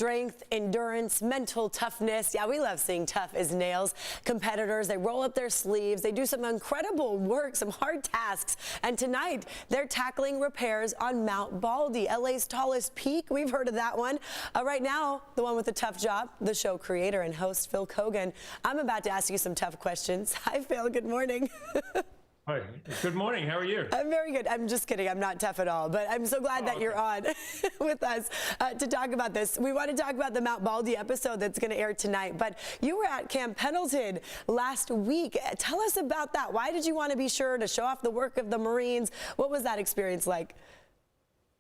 strength, endurance, mental toughness. Yeah, we love seeing tough as nails competitors. They roll up their sleeves. They do some incredible work, some hard tasks. And tonight, they're tackling repairs on Mount Baldy, LA's tallest peak. We've heard of that one. Right now, the one with the tough job, the show creator and host, Phil Keoghan. I'm about to ask you some tough questions. Hi, Phil. Good morning. Hi. Good morning. How are you? I'm very good. I'm just kidding. I'm not tough at all, but I'm so glad that you're on with us to talk about this. We want to talk about the Mount Baldy episode that's going to air tonight, but you were at Camp Pendleton last week. Tell us about that. Why did you want to be sure to show off the work of the Marines? What was that experience like?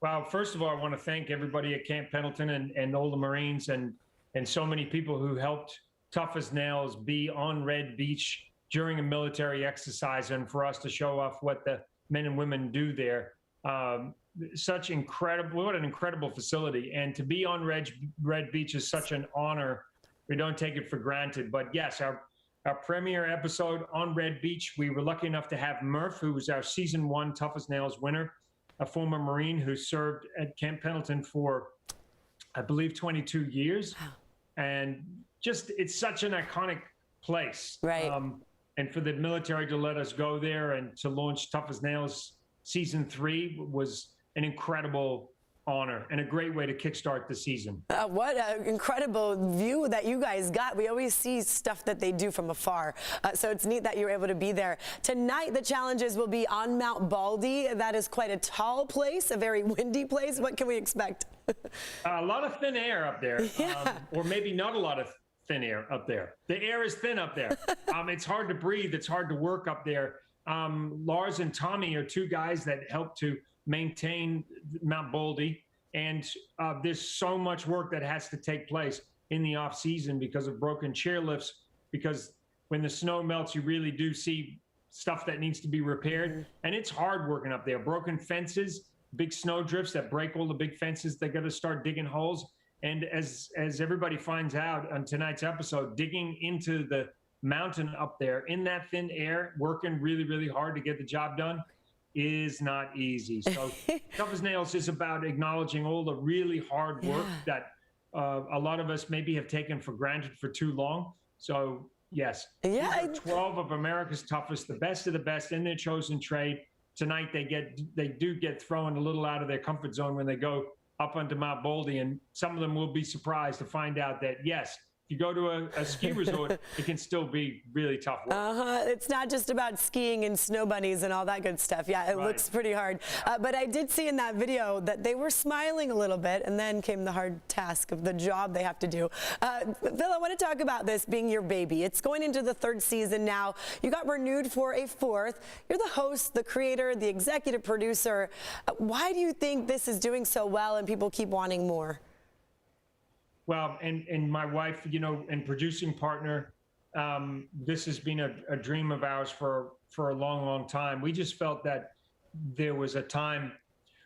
Well, first of all, I want to thank everybody at Camp Pendleton and all the Marines and so many people who helped Tough as Nails be on Red Beach during a military exercise, and for us to show off what the men and women do there. What an incredible facility. And to be on Red Beach is such an honor. We don't take it for granted. But yes, our premiere episode on Red Beach, we were lucky enough to have Murph, who was our season 1 Tough as Nails winner, a former Marine who served at Camp Pendleton for, I believe, 22 years. Wow. And just, it's such an iconic place. Right. And for the military to let us go there and to launch Tough as Nails season 3 was an incredible honor and a great way to kickstart the season. What an incredible view that you guys got. We always see stuff that they do from afar. So it's neat that you're able to be there. Tonight, the challenges will be on Mount Baldy. That is quite a tall place, a very windy place. What can we expect? A lot of thin air up there, yeah. Or maybe not a lot of thin air up there. The air is thin up there. It's hard to breathe. It's hard to work up there. Lars and Tommy are 2 guys that help to maintain Mount Baldy. And there's so much work that has to take place in the off season because of broken chairlifts, because when the snow melts, you really do see stuff that needs to be repaired. Mm-hmm. And it's hard working up there. Broken fences, big snow drifts that break all the big fences. They got to start digging holes. And as everybody finds out on tonight's episode, digging into the mountain up there in that thin air, working really, really hard to get the job done is not easy. So Tough as Nails is about acknowledging all the really hard work that a lot of us maybe have taken for granted for too long. So yes, 12 of America's toughest, the best of the best in their chosen trade. Tonight they do get thrown a little out of their comfort zone when they go up onto Mount Baldy, and some of them will be surprised to find out that, yes, if you go to a ski resort, it can still be really tough work. It's not just about skiing and snow bunnies and all that good stuff. Yeah, it looks pretty hard. But I did see in that video that they were smiling a little bit, and then came the hard task of the job they have to do. Phil, I want to talk about this being your baby. It's going into the 3rd season now. You got renewed for a 4th. You're the host, the creator, the executive producer. Why do you think this is doing so well and people keep wanting more? Well, and my wife, and producing partner, this has been a dream of ours for a long, long time. We just felt that there was a time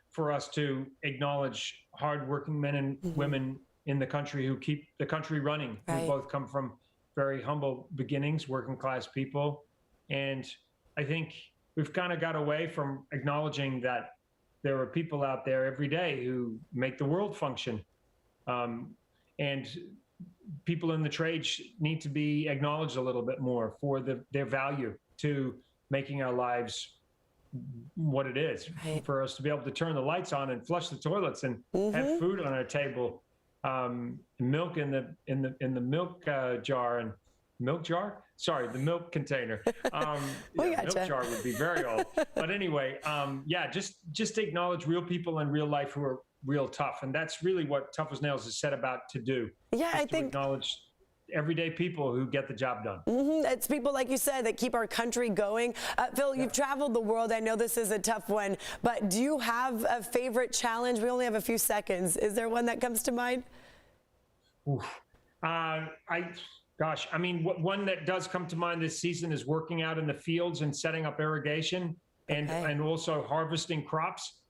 for us to acknowledge hardworking men and women in the country who keep the country running. Right. We both come from very humble beginnings, working class people. And I think we've kind of got away from acknowledging that there are people out there every day who make the world function. And people in the trade need to be acknowledged a little bit more for their value to making our lives what it is. Right. For us to be able to turn the lights on and flush the toilets and have food on our table, milk in the milk jar and milk jar. Sorry, the milk container. Milk jar would be very old. But anyway, just acknowledge real people in real life who are real tough, and that's really what Tough as Nails is set about to do. Yeah, I think acknowledge everyday people who get the job done. It's people, like you said, that keep our country going. Phil, you've traveled the world. I know this is a tough one, but do you have a favorite challenge? We only have a few seconds. Is there one that comes to mind? Gosh, I mean, one that does come to mind this season is working out in the fields and setting up irrigation and also harvesting crops.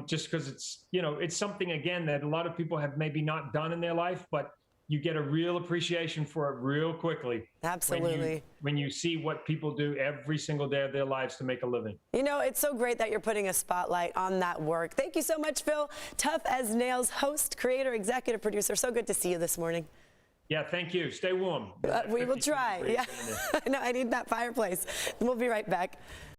Just because it's, it's something, again, that a lot of people have maybe not done in their life, but you get a real appreciation for it real quickly. Absolutely. When you see what people do every single day of their lives to make a living. You know, it's so great that you're putting a spotlight on that work. Thank you so much, Phil. Tough as Nails host, creator, executive producer. So good to see you this morning. Yeah, thank you. Stay warm. We will 52 try. degrees Yeah, in there. I know. I need that fireplace. We'll be right back.